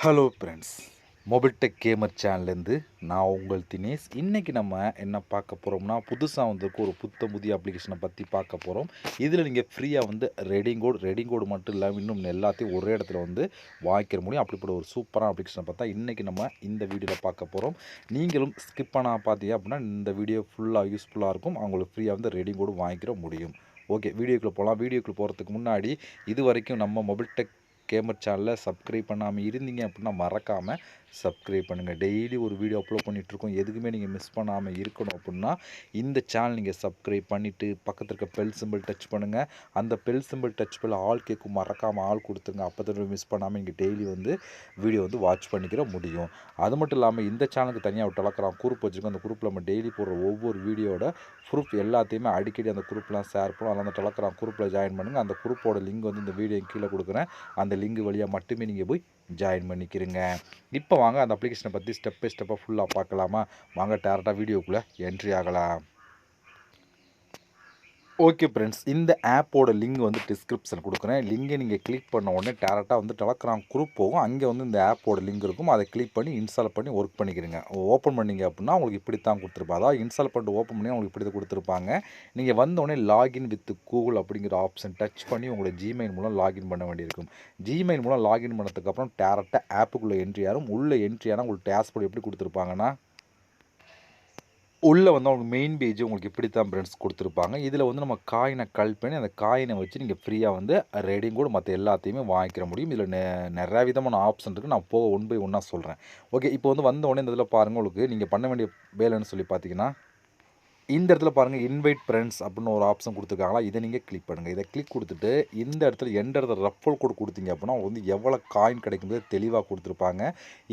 Hello friends, mobile tech gamer சேனல்லேருந்து நான் உங்கள் தினேஷ். இன்றைக்கி நம்ம என்ன பார்க்க போகிறோம்னா, புதுசாக வந்திருக்க ஒரு புதிய அப்ளிகேஷனை பற்றி பார்க்க போகிறோம். இதில் நீங்கள் ஃப்ரீயாக வந்து ரெடிங் கோடு மட்டும் இல்லாமல் இன்னும் எல்லாத்தையும் ஒரே இடத்துல வந்து வாங்கிக்க முடியும். அப்படிப்பட்ட ஒரு சூப்பரான அப்ளிகேஷனை பார்த்தா இன்றைக்கி நம்ம இந்த வீடியோவில் பார்க்க போகிறோம். நீங்களும் ஸ்கிப் பண்ணால் பார்த்தீங்க அப்படின்னா இந்த வீடியோ ஃபுல்லாக யூஸ்ஃபுல்லாக இருக்கும். அவங்களுக்கு ஃப்ரீயாக வந்து ரெடிங் கோடு வாங்கிக்கிற முடியும். ஓகே, வீடியோக்குள்ளே போகலாம். வீடியோக்குள்ளே போகிறதுக்கு முன்னாடி இது வரைக்கும் நம்ம மொபைல் டெக் கேமர் சேனலில் சப்ஸ்கிரைப் பண்ணாமல் இருந்தீங்க அப்படின்னா மறக்காமல் சப்ஸ்கிரைப் பண்ணுங்கள். டெய்லி ஒரு வீடியோ அப்லோட் பண்ணிகிட்ருக்கோம். எதுக்குமே நீங்கள் மிஸ் பண்ணாமல் இருக்கணும் அப்படின்னா இந்த சேனல் நீங்கள் சப்ஸ்கிரைப் பண்ணிவிட்டு பக்கத்தில் இருக்க பெல் சிம்பிள் டச் பண்ணுங்கள். அந்த பெல் சிம்பிள் டச் பண்ண ஆல் கேட்கும், மறக்காமல் ஆள் கொடுத்துருங்க. அப்போ தான் மிஸ் பண்ணாமல் நீங்கள் டெய்லி வந்து வீடியோ வந்து வாட்ச் பண்ணிக்கிற முடியும். அது மட்டும் இல்லாமல் இந்த சேனலுக்கு தனியாக ஒரு டெலகிராம் குரூப் வச்சுருக்கோம். அந்த குரூப்பில் நம்ம டெய்லி போடுற ஒவ்வொரு வீடியோட ப்ரூஃப் எல்லாத்தையுமே அடிக்கடி அந்த குரூப்லாம் ஷேர் பண்ணுவோம். அதனால் அந்த டெலகிராம் குரூப்பில் ஜாயின் பண்ணுங்கள். அந்த குரூப்போட லிங்க் வந்து இந்த வீடியோ கீழே கொடுக்குறேன். அந்த லிங்க் வழியாக மட்டுமே நீங்கள் போய் ஜாயின் பண்ணிக்கிறீங்க. இப்போ வாங்க அந்த அப்ளிகேஷனை பற்றி ஸ்டெப் பை ஸ்டெப்பாக ஃபுல்லாக பார்க்கலாமா? வாங்க டேரெக்டாக வீடியோக்குள்ளே என்ட்ரி ஆகலாம். ஓகே ஃப்ரெண்ட்ஸ், இந்த ஆப்போட லிங்க் வந்து டிஸ்கிரிப்ஷன் கொடுக்குறேன். லிங்கை நீங்கள் கிளிக் பண்ண உடனே டேரெக்டாக வந்து டெலகிராம் குரூப் போகும். அங்கே வந்து இந்த ஆப்போட லிங்க் இருக்கும். அதை கிளிக் பண்ணி இன்ஸ்டால் பண்ணி ஒர்க் பண்ணிக்கிறீங்க. ஓப்பன் பண்ணிங்க அப்படின்னா உங்களுக்கு இப்படி தான் கொடுத்துருப்பாங்க. அதாவது இன்ஸ்டால் பண்ணிட்டு ஓப்பன் பண்ணி உங்களுக்கு இப்படி தான் கொடுத்துருப்பாங்க. நீங்கள் வந்தோடனே லாகின் வித் கூகுள் அப்படிங்கிற ஆப்ஷன் டச் பண்ணி உங்களோட ஜிமெயில் மூலம் லாகின் பண்ண வேண்டியிருக்கும். ஜிமெயில் மூலம் லாகின் பண்ணதுக்கப்புறம் டேரெக்டாக ஆப்புக்குள்ளே என்ட்ரி ஆகும். உள்ளே என்ட்ரி ஆனால் உங்களுக்கு டேஷ்போர்டு எப்படி கொடுத்துருப்பாங்கன்னா, உள்ளே வந்து அவங்க மெயின் பேஜ் உங்களுக்கு இப்படி தான் ஃப்ரெண்ட்ஸ் கொடுத்துருப்பாங்க. இதில் வந்து நம்ம காயினை கலெக்ட் பண்ணி அந்த காயினை வச்சு நீங்கள் ஃப்ரீயாக வந்து ரெடிங் கூட மற்ற எல்லாத்தையுமே வாங்கிக்கிற முடியும். இதில் நிறையா விதமான ஆப்ஷன் இருக்குது. நான் போக ஒன் பை ஒன்னாக சொல்கிறேன். ஓகே, இப்போ வந்து வந்த உடனே இந்த இதில் பாருங்கள், உங்களுக்கு நீங்கள் பண்ண வேண்டிய வேலைன்னு சொல்லி பார்த்தீங்கன்னா, இந்த இடத்துல பாருங்கள் இன்வைட் ஃப்ரெண்ட்ஸ் அப்படின்னு ஒரு ஆப்ஷன் கொடுத்துருக்காங்களா, இதை நீங்கள் கிளிக் பண்ணுங்கள். இதை கிளிக் கொடுத்துட்டு இந்த இடத்துல இடத்துல ரெஃபரல் கோடு கொடுத்தீங்க அப்படின்னா வந்து எவ்வளோ காயின் கிடைக்கும்போது தெளிவாக கொடுத்துருப்பாங்க.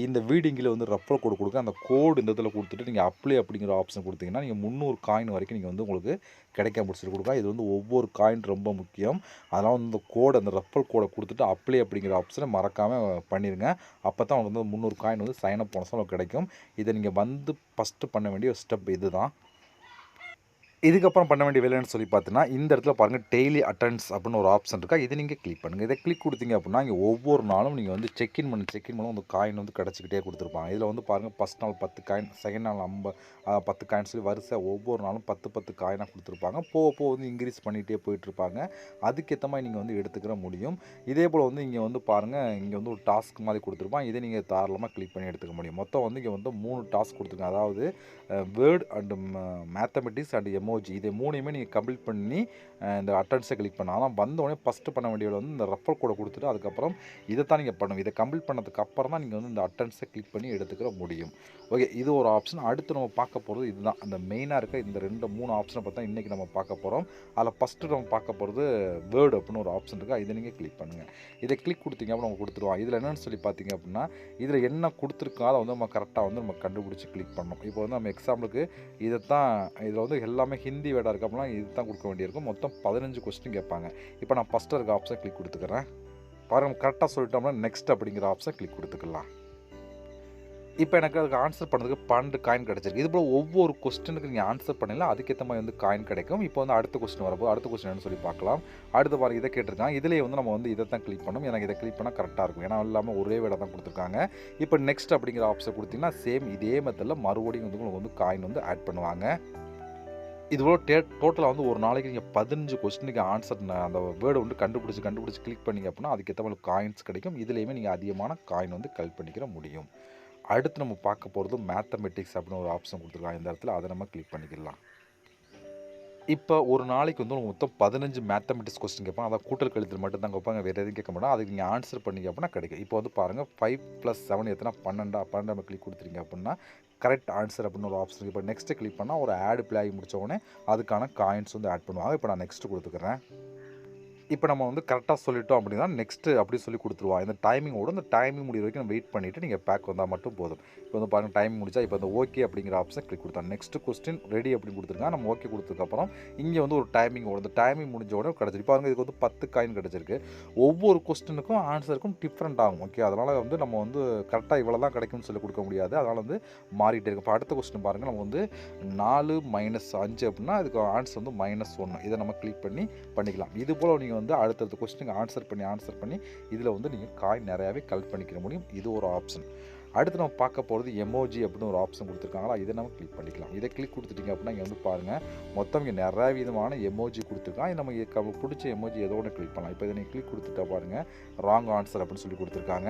இந்த வீடிங்கில் வந்து ரெஃபரல் கோடு கொடுக்க அந்த கோடு இந்த இடத்துல கொடுத்துட்டு நீங்கள் அப்ளை அப்படிங்கிற ஆப்ஷன் கொடுத்தீங்கன்னா நீங்கள் 300 காயின் வரைக்கும் நீங்கள் வந்து உங்களுக்கு கிடைக்க முடிச்சுட்டு கொடுக்கலாம். இது வந்து ஒவ்வொரு காயின் ரொம்ப முக்கியம். அதனால் வந்து இந்த கோடு அந்த ரெஃபரல் கோடை கொடுத்துட்டு அப்ளை அப்படிங்கிற ஆப்ஷனை மறக்காமல் பண்ணிடுங்க. அப்போ தான் உங்களுக்கு வந்து 300 காயின் வந்து சைன் அப் போனஸாக கிடைக்கும். இதை நீங்கள் வந்து ஃபஸ்ட்டு பண்ண வேண்டிய ஸ்டெப் இது தான். இதுக்கப்புறம் பண்ண வேண்டிய வேலைன்னு சொல்லி பார்த்தீங்கன்னா, இந்த இடத்துல பாருங்கள் டெய்லி அட்டெண்டன்ஸ் அப்படின்னு ஒரு ஆப்ஷன் இருக்கா, இதை நீங்கள் கிளிக் பண்ணுங்கள். இதை கிளிக் கொடுத்தீங்க அப்படின்னா இங்கே ஒவ்வொரு நாளும் நீங்கள் வந்து செக்இன் மூலம் வந்து காயின் வந்து கிடச்சிக்கிட்டே கொடுத்துருப்பாங்க. இதில் வந்து பாருங்கள் ஃபஸ்ட் நாள் 10 காயின், செகண்ட் நாள் 10 காயின் சொல்லி வரிசை ஒவ்வொரு நாளும் 10 காயினாக கொடுத்துருப்பாங்க. போக வந்து இன்க்ரீஸ் பண்ணிகிட்டே போயிட்டுருப்பாங்க. அதுக்கேற்ற மாதிரி நீங்கள் வந்து எடுத்துக்கிற முடியும். இதே போல் வந்து இங்கே வந்து பாருங்கள், இங்கே வந்து ஒரு டாஸ்க் மாதிரி கொடுத்துருப்பாங்க. இதை நீங்கள் தாராளமாக கிளிக் பண்ணி எடுத்துக்க முடியும். மொத்தம் வந்து இங்கே வந்து 3 டாஸ்க் கொடுத்துருக்காங்க. அதாவது word and mathematics and emoji, இதை 3யுமே நீங்கள் கம்ப்ளீட் பண்ணி இந்த அட்டெண்டன்ஸை கிளிக் பண்ணலாம். ஆனால் வந்தோடனே ஃபஸ்ட்டு பண்ண வேண்டியது வந்து இந்த ரெஃபர் கோடை கொடுத்துட்டு அதுக்கப்புறம் இதை தான் நீங்கள் பண்ணணும். இதை கம்ப்ளீட் பண்ணதுக்கு அப்புறம் தான் நீங்கள் வந்து இந்த அட்டெண்டன்ஸை கிளிக் பண்ணி எடுத்துக்கிற முடியும். ஓகே, இது ஒரு ஆப்ஷன். அடுத்து நம்ம பார்க்க போகிறது இதுதான். அந்த மெயினாக இருக்க இந்த 3 ஆப்ஷனை பார்த்தா இன்றைக்கி நம்ம பார்க்க போகிறோம். அதில் ஃபஸ்ட்டு நம்ம பார்க்க போகிறது வேர்டு அப்படின்னு ஒரு ஆப்ஷன் இருக்குது. இதை நீங்கள் கிளிக் பண்ணுங்கள். இதை கிளிக் கொடுத்தீங்க அப்புறம் அவங்க கொடுத்துருவாங்க. இதில் என்னென்னு சொல்லி பார்த்தீங்க அப்படின்னா, இதில் என்ன கொடுத்துருக்கோ அதை வந்து நம்ம கரெக்டாக வந்து நம்ம கண்டுபிடிச்சி கிளிக் பண்ணணும். இப்போ வந்து நம்ம எக்ஸாம்பிளுக்கு இதில் வந்து எல்லாமே ஹிந்தி வேர்டாக இருக்குது அப்படின்னா இது தான் கொடுக்க வேண்டியிருக்கும். மொத்தம் 15 கொஸ்டின் கேட்பாங்க. இப்போ நான் ஃபஸ்ட்டு இருக்க ஆப்ஷன் கிளிக் கொடுத்துக்கிறேன். பாருங்கள், கரெக்டாக சொல்லிட்டோம்னா நெக்ஸ்ட் அப்படிங்கிற ஆப்ஷன் கிளிக் கொடுத்துக்கலாம். இப்போ எனக்கு அதுக்கு ஆன்சர் பண்ணதுக்கு 12 காயின் கிடச்சிருக்கு. இதுபோல் ஒவ்வொரு கொஸ்டினுக்கு நீங்கள் ஆன்சர் பண்ணல அதுக்கேற்ற மாதிரி வந்து காயின் கிடைக்கும். இப்போ வந்து அடுத்த கொஸ்டின் வரப்போ அடுத்த கொஸ்டின் என்னன்னு சொல்லி பார்க்கலாம். அடுத்த பாருங்க, இதை கேட்டிருக்காங்க. இதிலேயே வந்து நம்ம வந்து இதை தான் கிளிக் பண்ணணும். எனக்கு இதை கிளிக் பண்ணால் கரெக்டாக இருக்கும். ஏன்னா எல்லாமே ஒரே வேலை தான் கொடுத்துருக்காங்க. இப்போ நெக்ஸ்ட் அப்படிங்கிற ஆப்ஷன் கொடுத்தீங்கன்னா சேம் இதே மெத்தடில் மறுபடியும் வந்து உங்களுக்கு வந்து காயின் வந்து ஆட் பண்ணுவாங்க. இதுபோல் டோட்டலாக வந்து ஒரு நாளைக்கு நீங்கள் 15 கொஸ்டினுக்கு ஆன்சர் அந்த வேர்டை வந்து கண்டுபிடிச்சி கிளிக் பண்ணிங்க அப்படின்னா அதுக்கேற்ற மாதிரி காயின்ஸ் கிடைக்கும். இதுலேயுமே நீங்கள் அதிகமான காயின் வந்து கலெக்ட் பண்ணிக்கிற முடியும். அடுத்து நம்ம பார்க்க போகிறது மேத்தமெட்டிக்ஸ் அப்படின்னு ஒரு ஆப்ஷன் கொடுத்துருக்காங்க. இந்த இடத்துல அதை நம்ம கிளிக் பண்ணிக்கலாம். இப்போ ஒரு நாளைக்கு வந்து மொத்தம் 15 மேத்தமெட்டிக்ஸ் கொஸ்டின் கேட்பாங்க. அதாவது கூட்டல் கழித்தல் மட்டும் தான் கேட்பாங்க, வேறு எதுவும் கேட்க மாட்டாங்க. அதுக்கு நீங்கள் ஆன்சர் பண்ணிங்க அப்படின்னா கிடைக்கும். இப்போ வந்து பாருங்கள் 5 + 7 எத்தனை 12 நம்ம கிளிக் கொடுத்துருங்க அப்படின்னா கரெக்ட் ஆன்சர் அப்படின்னு ஒரு ஆப்ஷன். இப்போ நெக்ஸ்ட்டு கிளிக் பண்ணால் ஒரு ஆட் ப்ளே ஆகி முடித்த உடனே அதுக்கான காயின்ஸ் வந்து ஆட் பண்ணுவாங்க. இப்போ நான் நெக்ஸ்ட்டு கொடுத்துக்கிறேன். இப்போ நம்ம வந்து கரெக்டாக சொல்லிட்டோம் அப்படின்னா நெக்ஸ்ட்டு அப்படி சொல்லி கொடுத்துருவாங்க. இந்த டைமிங்கோட இந்த டைமிங் முடிகிற வரைக்கும் நம்ம வெயிட் பண்ணிவிட்டு நீங்கள் பேக் வந்தால் மட்டும் போதும். இப்போ வந்து பாருங்கள் டைம் முடிச்சா இப்போ இந்த ஓகே அப்படிங்கிற ஆப்ஷன் கிளிக் கொடுத்தா நெக்ஸ்ட் கொஸ்டின் ரெடி அப்படின்னு கொடுத்துருங்க. நம்ம ஓகே கொடுத்ததுக்கப்புறம் இங்கே வந்து ஒரு டைமிங்கோட இந்த டைமிங் முடிஞ்ச உடனே கிடச்சிருக்கு. பாருங்கள், இதுக்கு வந்து 10 காயின் கிடச்சிருக்கு. ஒவ்வொரு கொஸ்டினுக்கும் ஆன்சருக்கும் டிஃப்ரெண்ட் ஆகும். ஓகே, அதனால் வந்து நம்ம வந்து கரெக்டாக இவ்வளோ தான் கிடைக்கும்னு சொல்லி கொடுக்க முடியாது. அதனால் வந்து மாறிட்டே இருக்கும். இப்போ அடுத்த கொஸ்டின் பாருங்கள், நம்ம வந்து 4 - 5 அப்படின்னா இதுக்கு ஆன்சர் வந்து -1. இதை நம்ம கிளிக் பண்ணிக்கலாம். இது போல் நீங்கள் வந்து அடுத்தடுத்த கொஸ்டினுக்கு ஆன்சர் பண்ணி இதில் வந்து நீங்கள் காயின் நிறையாவே கலெக்ட் பண்ணிக்கிற முடியும். இது ஒரு ஆப்ஷன். அடுத்து நம்ம பார்க்க போகிறது எமோஜி அப்படின்னு ஒரு ஆப்ஷன் கொடுத்துருக்காங்களா, இதை நம்ம கிளிக் பண்ணிக்கலாம். இதை கிளிக் கொடுத்துட்டிங்க அப்படின்னா இங்கே வந்து பாருங்கள், மொத்தம் இங்கே நிறைய விதமான எமோஜி கொடுத்துருக்காங்க. நமக்கு பிடிச்ச எமோஜி ஏதோ ஒன்று கிளிக் பண்ணலாம். இப்போ இதை நீங்கள் கிளிக் கொடுத்துட்டா பாருங்கள், ராங் ஆன்சர் அப்படின்னு சொல்லி கொடுத்துருக்காங்க.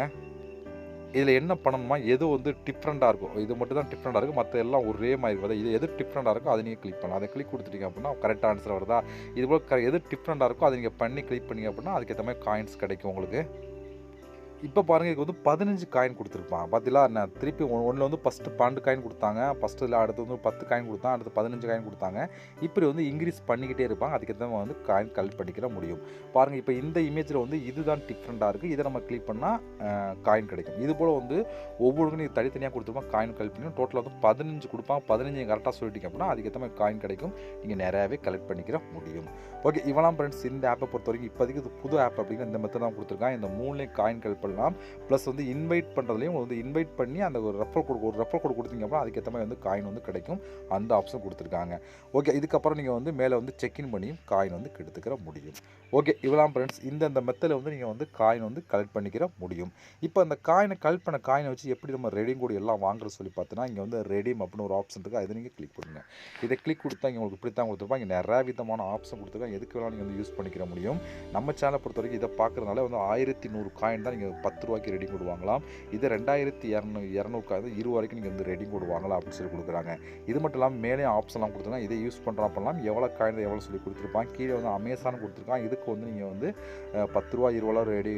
இதில் என்ன பண்ணணுமா, எது வந்து டிஃப்ரெண்ட்டாக இருக்கும், இது மட்டும் தான் டிஃப்ரெண்ட்டாக இருக்கும், மற்ற எல்லாம் ஒரே மாதிரி இருக்கும். இது எது டிஃப்ரெண்ட்டாக இருக்கோ அதை நீங்கள் கிளிக் பண்ணலாம். அதை கிளிக் கொடுத்துட்டீங்க அப்படின்னா கரெக்ட் ஆன்சர் வருதா, இதுபோல் எது டிஃப்ரெண்ட்டாக இருக்கோ அதை நீங்கள் பண்ணி கிளிக் பண்ணிங்க அப்படின்னா அதுக்கேற்ற மாதிரி காயின்ஸ் கிடைக்கும் உங்களுக்கு. இப்போ பாருங்கள், இதுக்கு வந்து 15 காயின் கொடுத்துருப்பான். பார்த்தீங்களா, நான் திருப்பி ஒன்றில் வந்து ஃபஸ்ட்டு 12 காயின் கொடுத்தாங்க, ஃபஸ்ட்டில் அடுத்து வந்து 10 காயின் கொடுத்தாங்க, அடுத்து 15 காயின் கொடுத்தாங்க. இப்படி வந்து இன்க்ரீஸ் பண்ணிக்கிட்டே இருப்பாங்க. அதுக்கேற்ற மாதிரி வந்து காயின் கலெக்ட் பண்ணிக்கிற முடியும். பாருங்கள், இப்போ இந்த இமேஜில் வந்து இதுதான் டிஃப்ரெண்ட்டாக இருக்குது. இதை நம்ம கிளிக் பண்ணால் காயின் கிடைக்கும். இது போல் வந்து ஒவ்வொருக்கும் நீங்கள் தனித்தனியாக கொடுத்துருப்பாங்க, காயின் கலெக்ட் பண்ணி டோட்டலாக வந்து 15 கொடுப்பாங்க. 15 கரெக்டாக சொல்லிட்டீங்க அப்படின்னா அதுக்கேற்ற மாதிரி காயின் கிடைக்கும். நீங்கள் நிறையாவே கலெக்ட் பண்ணிக்கிற முடியும். ஓகே, இவெல்லாம் ஃப்ரெண்ட்ஸ் இந்த ஆப்பை பொறுத்த வரைக்கும் இப்போதைக்கு இது புது ஆப் அப்படிங்கிற இந்த மெத்தட் தான் கொடுத்துருக்காங்க. இந்த 3லேயும் காயின் கலெக்ட் பண்ணலாம். ப்ளஸ் வந்து இன்வைட் பண்ணுறதுலையும் வந்து இன்வைட் பண்ணி அந்த ஒரு ரெஃபர் கோட் கொடுத்தீங்க அப்படின்னா அதுக்கேற்ற மாதிரி வந்து காயின் வந்து கிடைக்கும். அந்த ஆப்ஷன் கொடுத்துருக்காங்க. ஓகே, இதுக்கப்புறம் நீங்கள் வந்து மேலே வந்து செக்இன் பண்ணியும் காயின் வந்து எடுத்துக்கிற முடியும். ஓகே, இவெல்லாம் ஃப்ரெண்ட்ஸ் இந்த மெத்தடில் வந்து நீங்கள் வந்து காயின் வந்து கலெக்ட் பண்ணிக்கிற முடியும். இப்போ அந்த காயினை கலெக்ட் பண்ண காயினை வச்சு எப்படி நம்ம ரெடீம் கோட் எல்லாம் வாங்குறது சொல்லி பார்த்தீங்கன்னா இங்கே வந்து ரெடீம் அப்படின்னு ஒரு ஆப்ஷன் இருக்குது. அதை நீங்கள் கிளிக் பண்ணுங்கள். இதை கிளிக் கொடுத்தா இங்கே உங்களுக்கு இப்படி தான் கொடுத்துருப்பாங்க. இங்கே நிறைய விதமான ஆப்ஷன் கொடுத்துருக்காங்க. எதுக்கு வேணாலும் நீங்கள் வந்து யூஸ் பண்ணிக்கிற முடியும். நம்ம சேனலை பொறுத்த வரைக்கும் இதை பார்க்குறதுனால வந்து 1100 காயின் தான் நீங்கள் 10 ரூபாய்க்கு ரெடீம் கோட் வாங்கலாம். இது 2200 காயின் 20 வரைக்கும் நீங்கள் வந்து ரெடீம் கோட் வாங்கலாம் அப்படின்னு சொல்லி கொடுக்குறாங்க. இது மட்டும் இல்லாமல் மேலே ஆப்ஷன்லாம் கொடுத்துருக்காங்க. இதை யூஸ் பண்ணுறோம் பண்ணலாம், எவ்வளோ காயின் எவ்வளோ சொல்லி கொடுத்துருப்பாங்க. கீழே வந்து அமேசான் கொடுத்துருக்காங்க. இதுக்கு வந்து நீங்கள் வந்து 10 ரூபா 20 ரெடி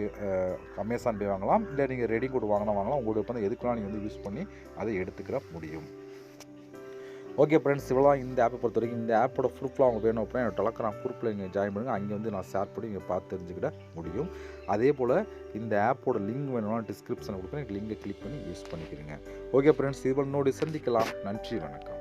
அமேசான் பே வாங்கலாம். இல்லை நீங்கள் ரெடீம் கோட் வாங்கலாம். உங்களுக்கு வந்து எதுக்குலாம் நீங்கள் வந்து யூஸ் பண்ணி அதை எடுத்துக்கிற முடியும். ஓகே ஃப்ரெண்ட்ஸ், இவ்வளோ இந்த ஆப்பை பொறுத்த வரைக்கும். இந்த ஆப்போட ப்ரூஃப்லாம் அவங்க வேணும் அப்படின்னா என்னோட டெலகிராம் குரூப்பில் நீங்கள் ஜாயின் பண்ணுங்கள். அங்கே வந்து நான் ஷேர் பண்ணி நீங்கள் பார்த்து தெரிஞ்சுக்கிட முடியும். அதே போல் இந்த ஆப்போட லிங்க் வேணும்னா டிஸ்கிரிப்ஷனில் கொடுக்குறேன். லிங்கை கிளிக் பண்ணி யூஸ் பண்ணிக்கிறீங்க. ஓகே ஃப்ரெண்ட்ஸ், இது போல் நோடி சந்திக்கலாம். நன்றி, வணக்கம்.